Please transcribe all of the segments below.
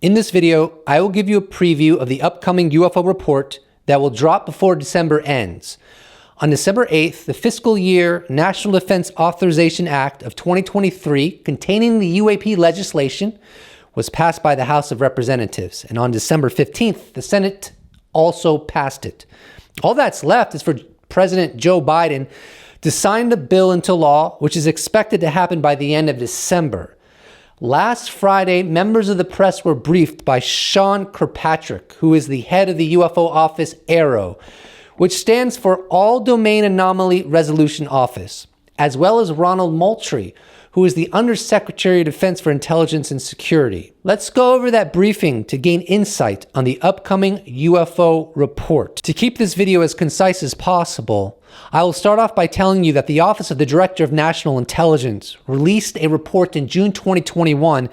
In this video, I will give you a preview of the upcoming UFO report that will drop before December ends. On December 8th, the fiscal year National Defense Authorization Act of 2023, containing the UAP legislation, was passed by the House of Representatives. And on December 15th, the Senate also passed it. All that's left is for President Joe Biden to sign the bill into law, which is expected to happen by the end of December. Last Friday, members of the press were briefed by Sean Kirkpatrick, who is the head of the UFO office AARO, which stands for All Domain Anomaly Resolution Office, as well as Ronald Moultrie, who is the Undersecretary of Defense for Intelligence and Security. Let's go over that briefing to gain insight on the upcoming UFO report. To keep this video as concise as possible, I will start off by telling you that the Office of the Director of National Intelligence released a report in June 2021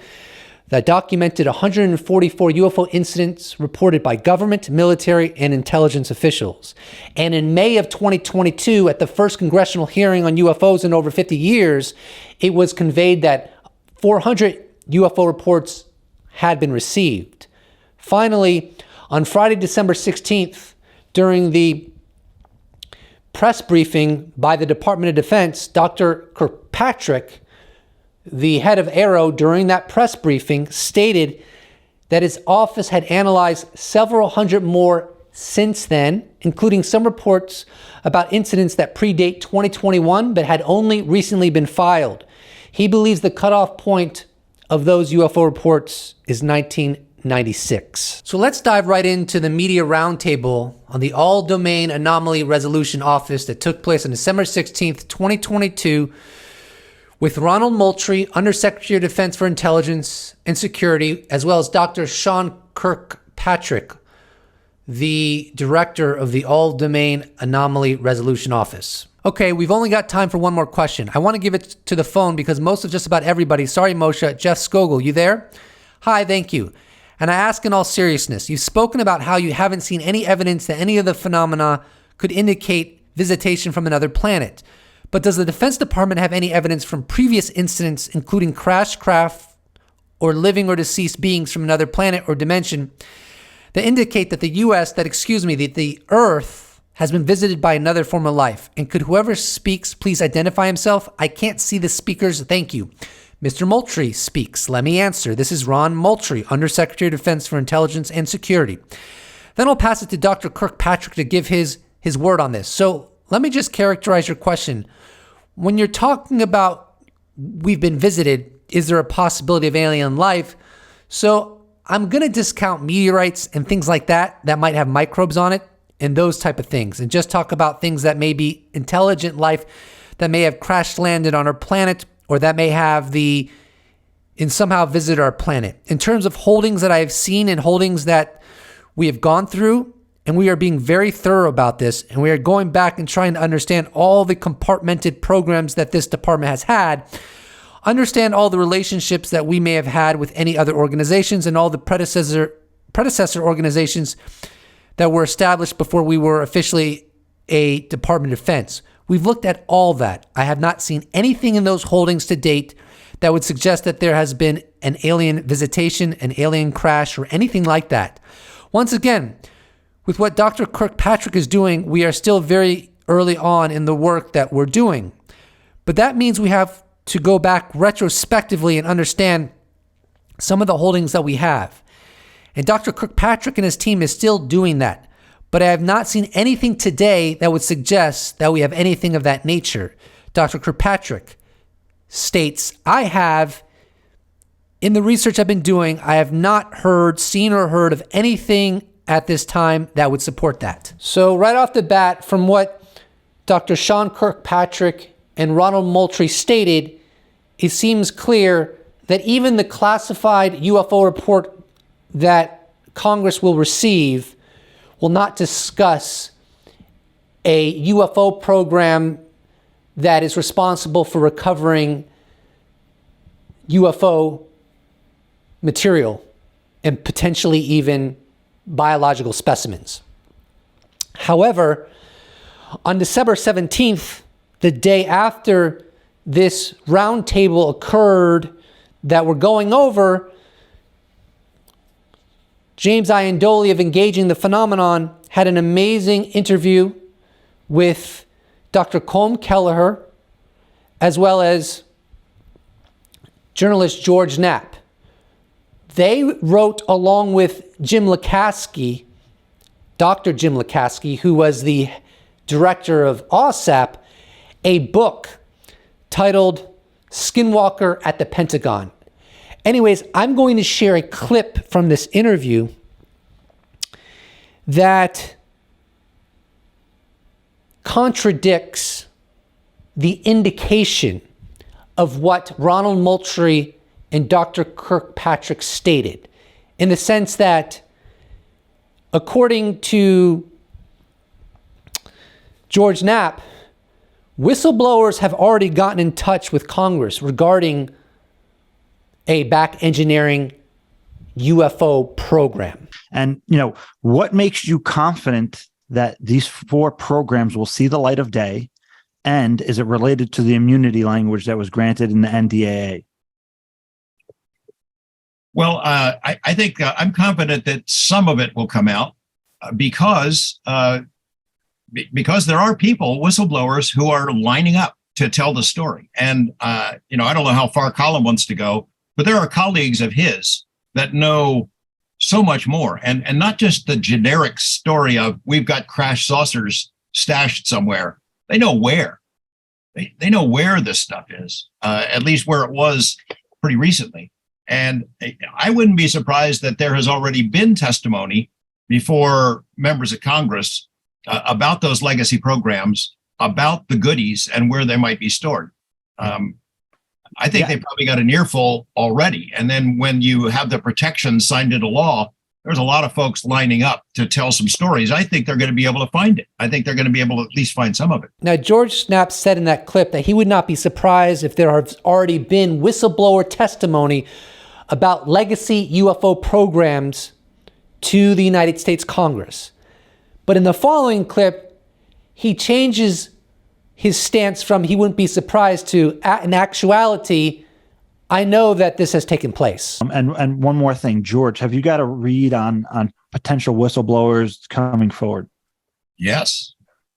that documented 144 UFO incidents reported by government, military, and intelligence officials. And in May of 2022, at the first congressional hearing on UFOs in over 50 years, it was conveyed that 400 UFO reports had been received. Finally, on Friday, December 16th, during the press briefing by the Department of Defense, Dr. Kirkpatrick, the head of AARO, during that press briefing stated that his office had analyzed several hundred more since then, including some reports about incidents that predate 2021 but had only recently been filed. He believes the cutoff point of those UFO reports is 1996. So let's dive right into the media roundtable on the All Domain Anomaly Resolution Office that took place on December 16th, 2022, with Ronald Moultrie, Undersecretary of Defense for Intelligence and Security, as well as Dr. Sean Kirkpatrick, the director of the All Domain Anomaly Resolution Office. Okay, we've only got time for one more question. I want to give it to the phone because most of just about everybody, sorry Moshe, Jeff Skogel, you there? Hi, thank you. And I ask in all seriousness, you've spoken about how you haven't seen any evidence that any of the phenomena could indicate visitation from another planet. But does the Defense Department have any evidence from previous incidents, including crashed craft or living or deceased beings from another planet or dimension, that indicate that the Earth has been visited by another form of life? And could whoever speaks please identify himself? I can't see the speakers. Thank you. Mr. Moultrie speaks. Let me answer. This is Ron Moultrie, Undersecretary of Defense for Intelligence and Security. Then I'll pass it to Dr. Kirkpatrick to give his word on this. So let me just characterize your question. When you're talking about we've been visited, is there a possibility of alien life? So I'm going to discount meteorites and things like that might have microbes on it and those type of things, and just talk about things that may be intelligent life that may have crash landed on our planet or that may have somehow visited our planet. In terms of holdings that I have seen and holdings that we have gone through, and we are being very thorough about this, and we are going back and trying to understand all the compartmented programs that this department has had, understand all the relationships that we may have had with any other organizations and all the predecessor organizations that were established before we were officially a Department of Defense. We've looked at all that. I have not seen anything in those holdings to date that would suggest that there has been an alien visitation, an alien crash, or anything like that. Once again, with what Dr. Kirkpatrick is doing, we are still very early on in the work that we're doing. But that means we have to go back retrospectively and understand some of the holdings that we have. And Dr. Kirkpatrick and his team is still doing that. But I have not seen anything today that would suggest that we have anything of that nature. Dr. Kirkpatrick states, in the research I've been doing, I have not seen or heard of anything at this time that would support that. So right off the bat, from what Dr. Sean Kirkpatrick and Ronald Moultrie stated, it seems clear that even the classified UFO report that Congress will receive will not discuss a UFO program that is responsible for recovering UFO material and potentially even biological specimens. However, on December 17th, the day after this roundtable occurred that we're going over, James Iandoli of Engaging the Phenomenon had an amazing interview with Dr. Colm Kelleher, as well as journalist George Knapp. They wrote, along with Jim Lukaski, Dr. Jim Lukaski, who was the director of OSAP, a book titled Skinwalker at the Pentagon. Anyways, I'm going to share a clip from this interview that contradicts the indication of what Ronald Moultrie and Dr. Kirkpatrick stated, in the sense that, according to George Knapp, whistleblowers have already gotten in touch with Congress regarding a back engineering UFO program. And, what makes you confident that these 4 programs will see the light of day? And is it related to the immunity language that was granted in the NDAA? Well, I think I'm confident that some of it will come out because there are people, whistleblowers, who are lining up to tell the story. And, I don't know how far Colm wants to go, but there are colleagues of his that know so much more. And not just the generic story of we've got crash saucers stashed somewhere. They know where. They know where this stuff is, at least where it was pretty recently. And I wouldn't be surprised that there has already been testimony before members of Congress about those legacy programs, about the goodies and where they might be stored. I think they probably got an earful already. And then when you have the protections signed into law, there's a lot of folks lining up to tell some stories. I think they're going to be able to find it. I think they're going to be able to at least find some of it. Now, George Knapp said in that clip that he would not be surprised if there has already been whistleblower testimony about legacy UFO programs to the United States Congress. But in the following clip, he changes his stance from he wouldn't be surprised to, in actuality, I know that this has taken place. And one more thing, George, have you got a read on potential whistleblowers coming forward? Yes.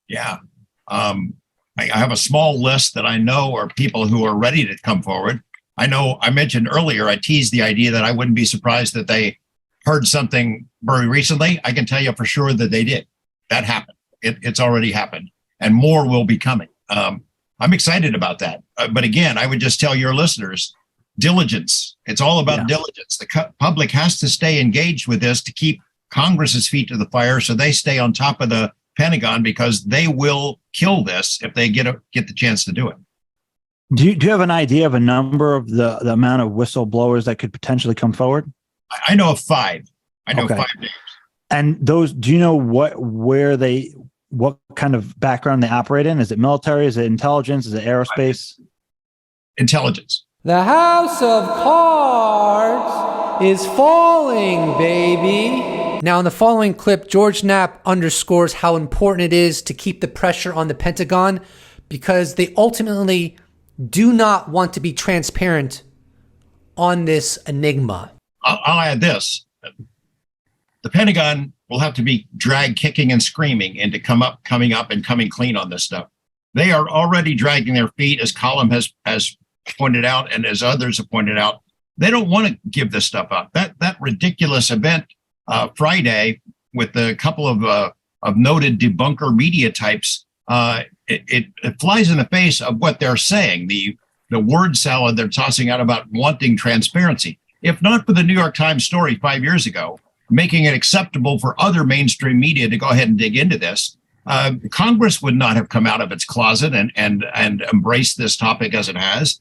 Yeah. I have a small list that I know are people who are ready to come forward. I know I mentioned earlier, I teased the idea that I wouldn't be surprised that they heard something very recently. I can tell you for sure that they did. That happened. It's already happened. And more will be coming. I'm excited about that. But again, I would just tell your listeners, diligence. It's all about diligence. The public has to stay engaged with this to keep Congress's feet to the fire so they stay on top of the Pentagon, because they will kill this if they get the chance to do it. Do you have an idea of a number of the amount of whistleblowers that could potentially come forward? I know of 5. I know 5 names. And those, do you know what kind of background they operate in? Is it military? Is it intelligence? Is it aerospace? Intelligence. The house of cards is falling, baby. Now, in the following clip, George Knapp underscores how important it is to keep the pressure on the Pentagon, because they ultimately do not want to be transparent on this enigma. I'll add this. The Pentagon will have to be dragged kicking and screaming into coming up and coming clean on this stuff. They are already dragging their feet, as Colm has pointed out, and as others have pointed out. They don't want to give this stuff up. That ridiculous event Friday with a couple of noted debunker media types, it flies in the face of what they're saying. The word salad they're tossing out about wanting transparency. If not for the New York Times story 5 years ago, making it acceptable for other mainstream media to go ahead and dig into this, Congress would not have come out of its closet and embraced this topic as it has.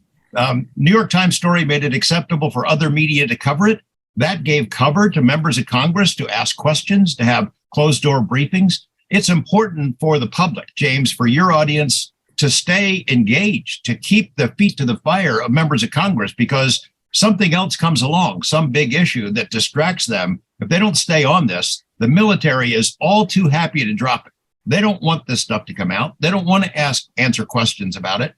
New York Times story made it acceptable for other media to cover it. That gave cover to members of Congress to ask questions, to have closed-door briefings. It's important for the public, James, for your audience, to stay engaged, to keep the feet to the fire of members of Congress, because something else comes along, some big issue that distracts them. If they don't stay on this, the military is all too happy to drop it. They don't want this stuff to come out. They don't want to answer questions about it.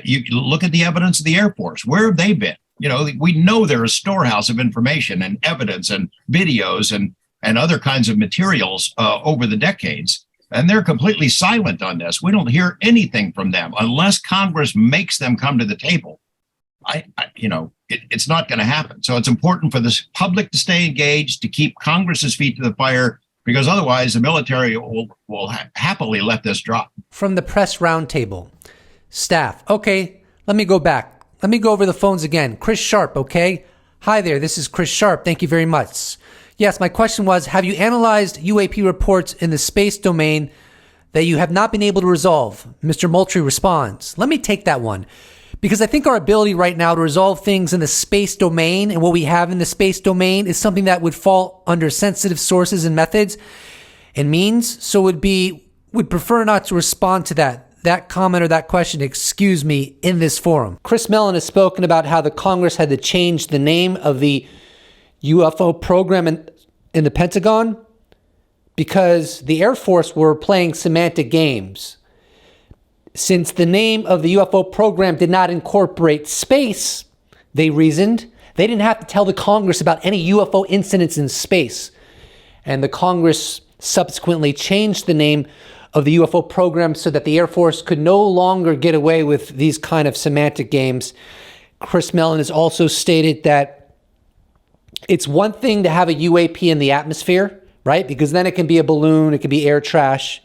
You look at the evidence of the Air Force. Where have they been? We know they're a storehouse of information and evidence and videos and other kinds of materials over the decades. And they're completely silent on this. We don't hear anything from them unless Congress makes them come to the table. It's not going to happen. So it's important for the public to stay engaged, to keep Congress's feet to the fire, because otherwise the military will happily let this drop. From the Press Roundtable, staff. Okay, let me go back. Let me go over the phones again. Chris Sharp, okay? Hi there, this is Chris Sharp. Thank you very much. Yes, my question was, have you analyzed UAP reports in the space domain that you have not been able to resolve? Mr. Moultrie responds, let me take that one. Because I think our ability right now to resolve things in the space domain and what we have in the space domain is something that would fall under sensitive sources and methods and means. So would prefer not to respond to that comment or that question, excuse me, in this forum. Chris Mellon has spoken about how the Congress had to change the name of the UFO program in the Pentagon because the Air Force were playing semantic games. Since the name of the UFO program did not incorporate space, they reasoned, they didn't have to tell the Congress about any UFO incidents in space. And the Congress subsequently changed the name of the UFO program so that the Air Force could no longer get away with these kind of semantic games. Chris Mellon has also stated that it's one thing to have a UAP in the atmosphere, right? Because then it can be a balloon, it can be air trash,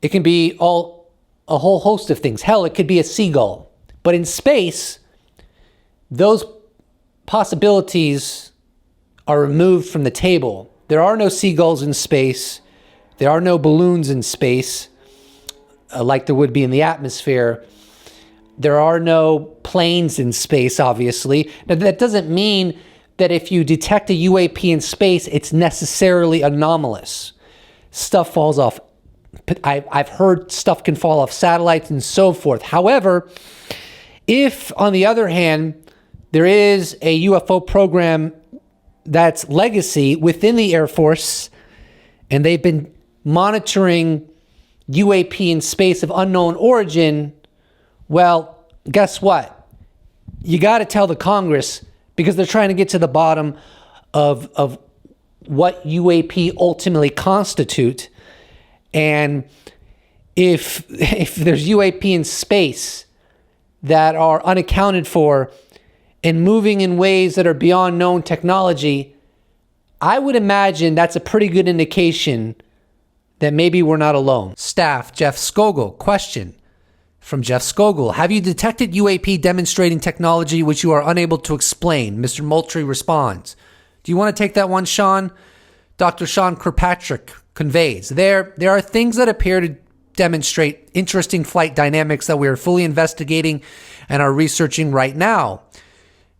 it can be a whole host of things. Hell, it could be a seagull. But in space, those possibilities are removed from the table. There are no seagulls in space. There are no balloons in space, like there would be in the atmosphere. There are no planes in space, obviously. Now, that doesn't mean that if you detect a UAP in space, it's necessarily anomalous. Stuff falls off. I've heard stuff can fall off satellites and so forth. However, if, on the other hand, there is a UFO program that's legacy within the Air Force, and they've been monitoring UAP in space of unknown origin, well, guess what? You got to tell the Congress, because they're trying to get to the bottom of what UAP ultimately constitute. And if there's UAP in space that are unaccounted for and moving in ways that are beyond known technology, I would imagine that's a pretty good indication that maybe we're not alone. Staff, Jeff Skogel. Question from Jeff Skogel. Have you detected UAP demonstrating technology which you are unable to explain? Mr. Moultrie responds. Do you want to take that one, Sean? Dr. Sean Kirkpatrick conveys. There are things that appear to demonstrate interesting flight dynamics that we are fully investigating and are researching right now.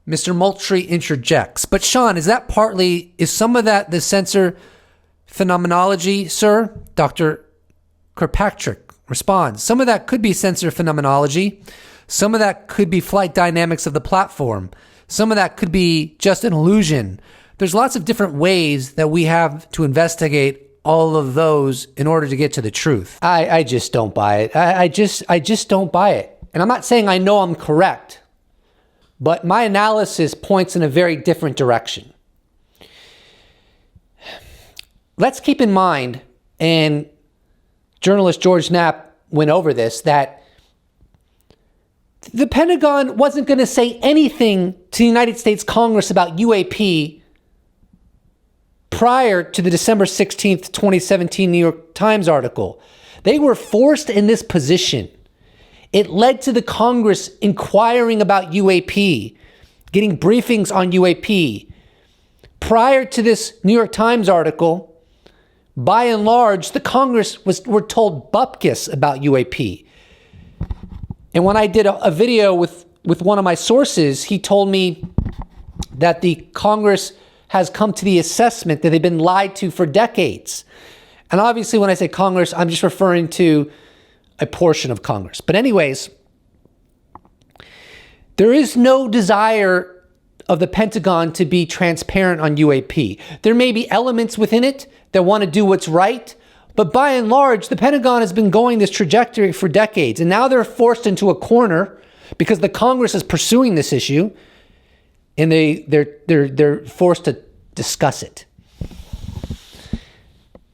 Mr. Moultrie interjects. But Sean, is some of that the sensor phenomenology, sir? Dr. Kirkpatrick responds. Some of that could be sensor phenomenology. Some of that could be flight dynamics of the platform. Some of that could be just an illusion. There's lots of different ways that we have to investigate all of those in order to get to the truth. I just don't buy it. I just don't buy it. And I'm not saying I know I'm correct, but my analysis points in a very different direction. Let's keep in mind, and journalist George Knapp went over this, that the Pentagon wasn't going to say anything to the United States Congress about UAP prior to the December 16th, 2017 New York Times article. They were forced in this position. It led to the Congress inquiring about UAP, getting briefings on UAP. Prior to this New York Times article, by and large, the Congress were told bupkis about UAP. And when I did a video with one of my sources, he told me that the Congress has come to the assessment that they've been lied to for decades. And obviously, when I say Congress, I'm just referring to a portion of Congress. But anyways, there is no desire of the Pentagon to be transparent on UAP. There may be elements within it that want to do what's right, but by and large, the Pentagon has been going this trajectory for decades. And now they're forced into a corner because the Congress is pursuing this issue. and they're forced to discuss it.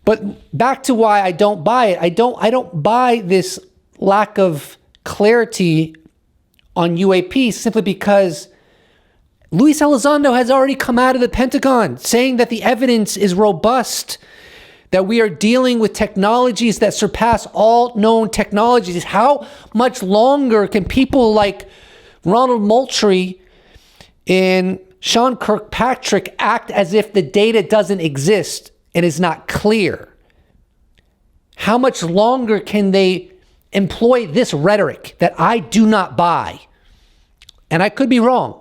But back to why I don't buy it. I don't buy this lack of clarity on UAP simply because Luis Elizondo has already come out of the Pentagon saying that the evidence is robust, that we are dealing with technologies that surpass all known technologies. How much longer can people like Ronald Moultrie and Sean Kirkpatrick act as if the data doesn't exist and is not clear? How much longer can they employ this rhetoric that I do not buy? And I could be wrong.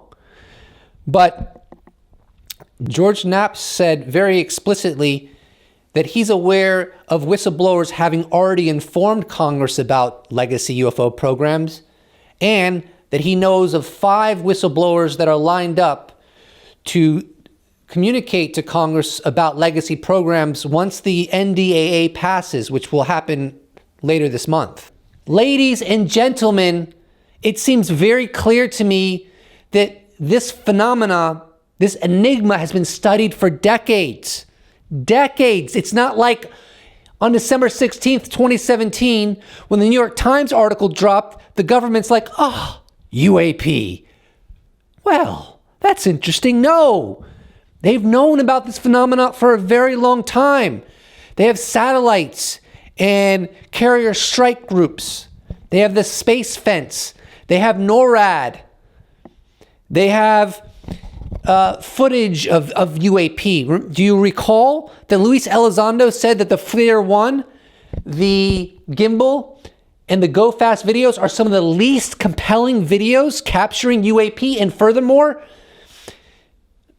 But George Knapp said very explicitly that he's aware of whistleblowers having already informed Congress about legacy UFO programs, and that he knows of 5 whistleblowers that are lined up to communicate to Congress about legacy programs once the NDAA passes, which will happen later this month. Ladies and gentlemen, it seems very clear to me that this phenomena, this enigma, has been studied for decades. Decades. It's not like on December 16th, 2017, when the New York Times article dropped, the government's like, oh, UAP. Well, that's interesting. No. They've known about this phenomena for a very long time. They have satellites and carrier strike groups. They have the space fence. They have NORAD. They have footage of UAP. Do you recall that Luis Elizondo said that the FLIR 1, the gimbal, and the Go Fast videos are some of the least compelling videos capturing UAP? And furthermore,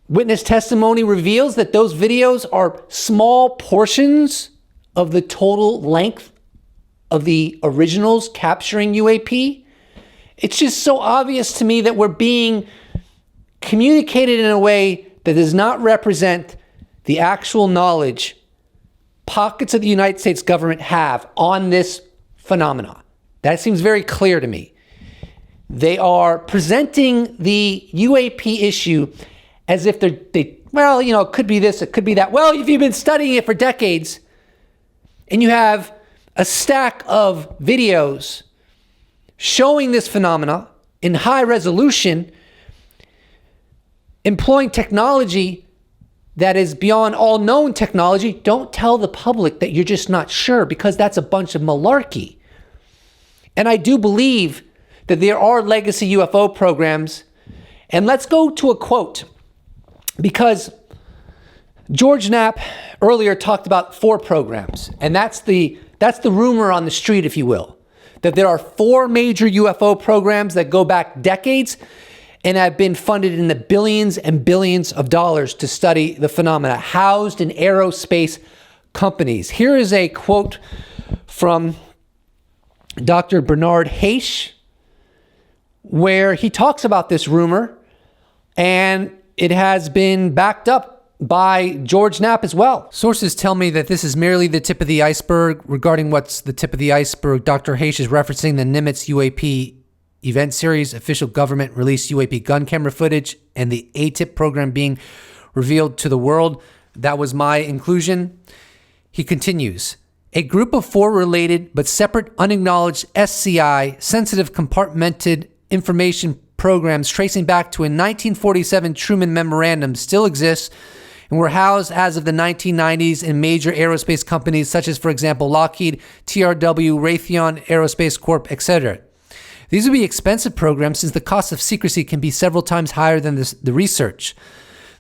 witness testimony reveals that those videos are small portions of the total length of the originals capturing UAP. It's just so obvious to me that we're being communicated in a way that does not represent the actual knowledge pockets of the United States government have on this phenomena. That seems very clear to me. They are presenting the UAP issue as if well, you know, it could be this, it could be that. Well, if you've been studying it for decades and you have a stack of videos showing this phenomena in high resolution, employing technology that is beyond all known technology, don't tell the public that you're just not sure, because that's a bunch of malarkey. And I do believe that there are legacy UFO programs. And let's go to a quote, because George Knapp earlier talked about 4 programs, and that's the rumor on the street, if you will, that there are 4 major UFO programs that go back decades and have been funded in the billions and billions of dollars to study the phenomena, housed in aerospace companies. Here is a quote from Dr. Bernard Haish, where he talks about this rumor, and it has been backed up by George Knapp as well. Sources tell me that this is merely the tip of the iceberg. Regarding what's the tip of the iceberg, Dr. Haish is referencing the Nimitz UAP event series, official government released UAP gun camera footage, and the ATIP program being revealed to the world. That was my inclusion. He continues, a group of 4 related but separate unacknowledged SCI, sensitive compartmented information programs tracing back to a 1947 Truman Memorandum still exists and were housed as of the 1990s in major aerospace companies such as, for example, Lockheed, TRW, Raytheon Aerospace Corp., etc. These would be expensive programs since the cost of secrecy can be several times higher than the research.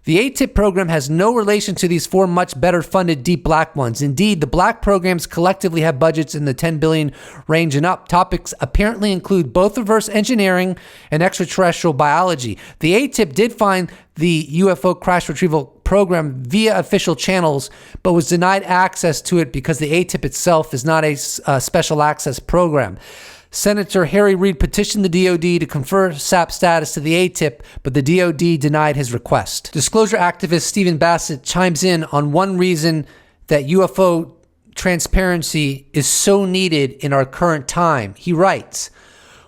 The ATIP program has no relation to these 4 much better funded deep black ones. Indeed, the black programs collectively have budgets in the 10 billion range and up. Topics apparently include both reverse engineering and extraterrestrial biology. The ATIP did find the UFO crash retrieval program via official channels, but was denied access to it because the ATIP itself is not a special access program. Senator Harry Reid petitioned the DOD to confer SAP status to the ATIP, but the DOD denied his request. Disclosure activist Stephen Bassett chimes in on one reason that UFO transparency is so needed in our current time. He writes,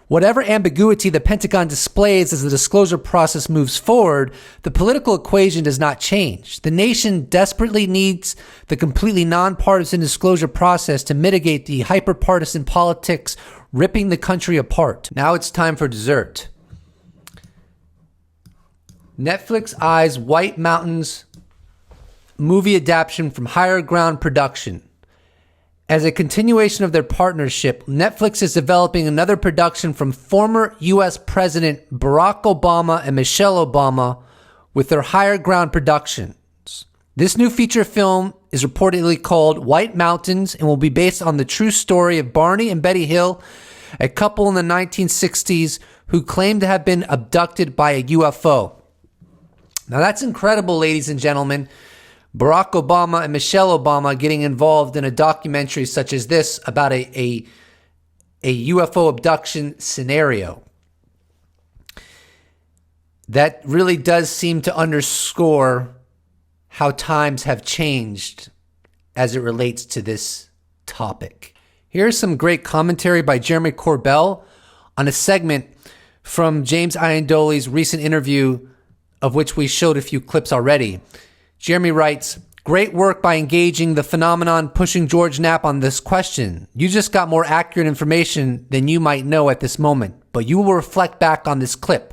Whatever ambiguity the Pentagon displays as the disclosure process moves forward, the political equation does not change. The nation desperately needs the completely nonpartisan disclosure process to mitigate the hyperpartisan politics ripping the country apart. Now it's time for dessert. Netflix eyes White Mountains movie adaptation from Higher Ground Production. As a continuation of their partnership, Netflix is developing another production from former U.S. President Barack Obama and Michelle Obama with their Higher Ground Productions. This new feature film is reportedly called White Mountains and will be based on the true story of Barney and Betty Hill, a couple in the 1960s who claimed to have been abducted by a UFO. Now that's incredible, ladies and gentlemen. Barack Obama and Michelle Obama getting involved in a documentary such as this about a UFO abduction scenario. That really does seem to underscore how times have changed as it relates to this topic. Here's some great commentary by Jeremy Corbell on a segment from James Iandoli's recent interview, of which we showed a few clips already. Jeremy writes, "Great work by engaging the phenomenon pushing George Knapp on this question. You just got more accurate information than you might know at this moment, but you will reflect back on this clip.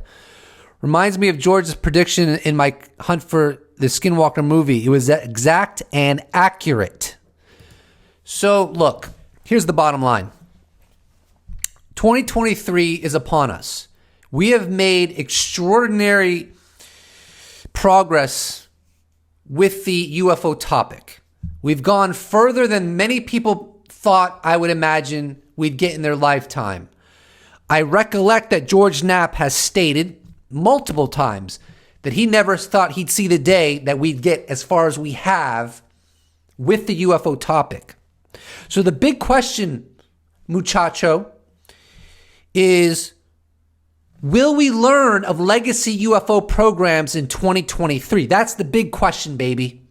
Reminds me of George's prediction in my hunt for the Skinwalker movie. It was exact and accurate." So look, here's the bottom line. 2023 is upon us. We have made extraordinary progress with the UFO topic. We've gone further than many people thought, I would imagine, we'd get in their lifetime. I recollect that George Knapp has stated multiple times that he never thought he'd see the day that we'd get as far as we have with the UFO topic. So the big question, muchacho, is will we learn of legacy UFO programs in 2023? That's the big question, baby.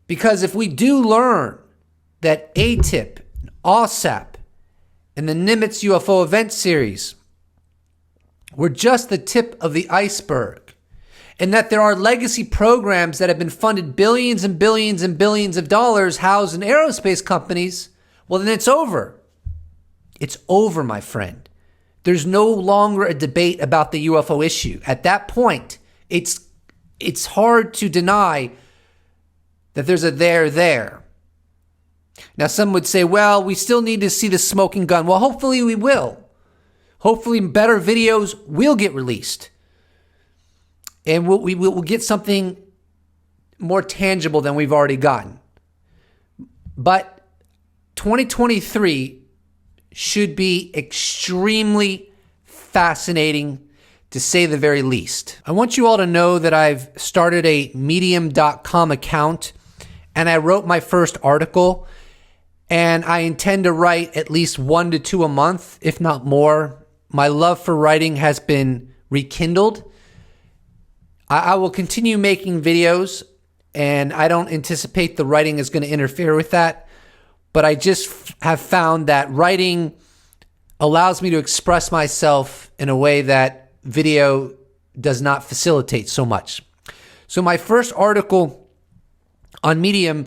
Because if we do learn that ATIP, OSAP, and the Nimitz UFO event series were just the tip of the iceberg, and that there are legacy programs that have been funded billions and billions and billions of dollars housed in aerospace companies, well, then it's over. It's over, my friend. There's no longer a debate about the UFO issue. At that point, it's hard to deny that there's a there. Now, some would say, well, we still need to see the smoking gun. Well, hopefully we will. Hopefully better videos will get released. And we'll get something more tangible than we've already gotten. But 2023 should be extremely fascinating, to say the very least. I want you all to know that I've started a medium.com account and I wrote my first article, and I intend to write at least 1 to 2 a month, if not more. My love for writing has been rekindled. I will continue making videos, and I don't anticipate the writing is going to interfere with that. But I just have found that writing allows me to express myself in a way that video does not facilitate so much. So my first article on Medium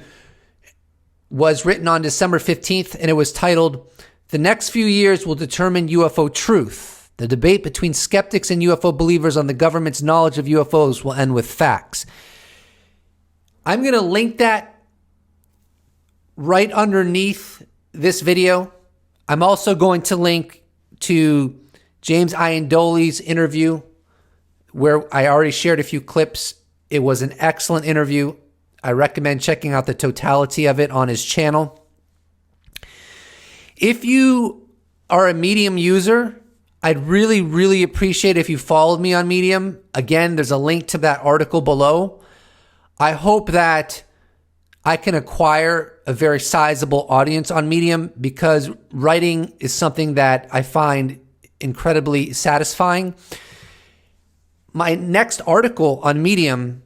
was written on December 15th, and it was titled, "The Next Few Years Will Determine UFO Truth. The debate between skeptics and UFO believers on the government's knowledge of UFOs will end with facts." I'm going to link that right underneath this video. I'm also going to link to James Iandoli's interview, where I already shared a few clips. It was an excellent interview. I recommend checking out the totality of it on his channel. If you are a Medium user, I'd really, really appreciate if you followed me on Medium. Again, there's a link to that article below. I hope that I can acquire a very sizable audience on Medium, because writing is something that I find incredibly satisfying. My next article on Medium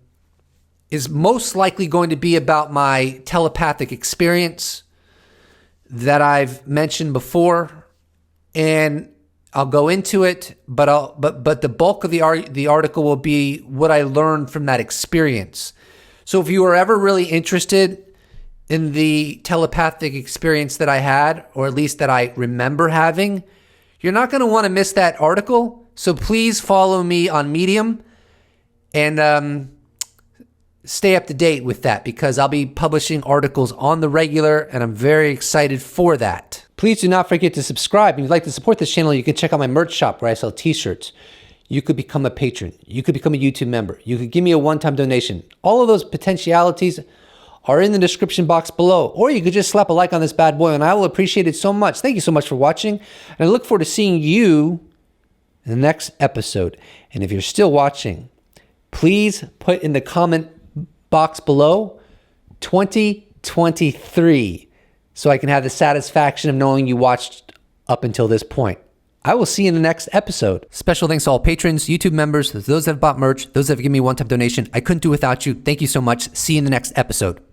is most likely going to be about my telepathic experience that I've mentioned before. and I'll go into it, but the bulk of the article will be what I learned from that experience. So if you are ever really interested in the telepathic experience that I had, or at least that I remember having, you're not going to want to miss that article. So please follow me on Medium and stay up to date with that, because I'll be publishing articles on the regular, and I'm very excited for that. Please do not forget to subscribe. If you'd like to support this channel, you can check out my merch shop where I sell t-shirts. You could become a patron. You could become a YouTube member. You could give me a one-time donation. All of those potentialities are in the description box below. Or you could just slap a like on this bad boy, and I will appreciate it so much. Thank you so much for watching, and I look forward to seeing you in the next episode. And if you're still watching, please put in the comment box below 2023 so I can have the satisfaction of knowing you watched up until this point. I will see you in the next episode. Special thanks to all patrons, YouTube members, those that have bought merch, those that have given me a one-time donation. I couldn't do without you. Thank you so much. See you in the next episode.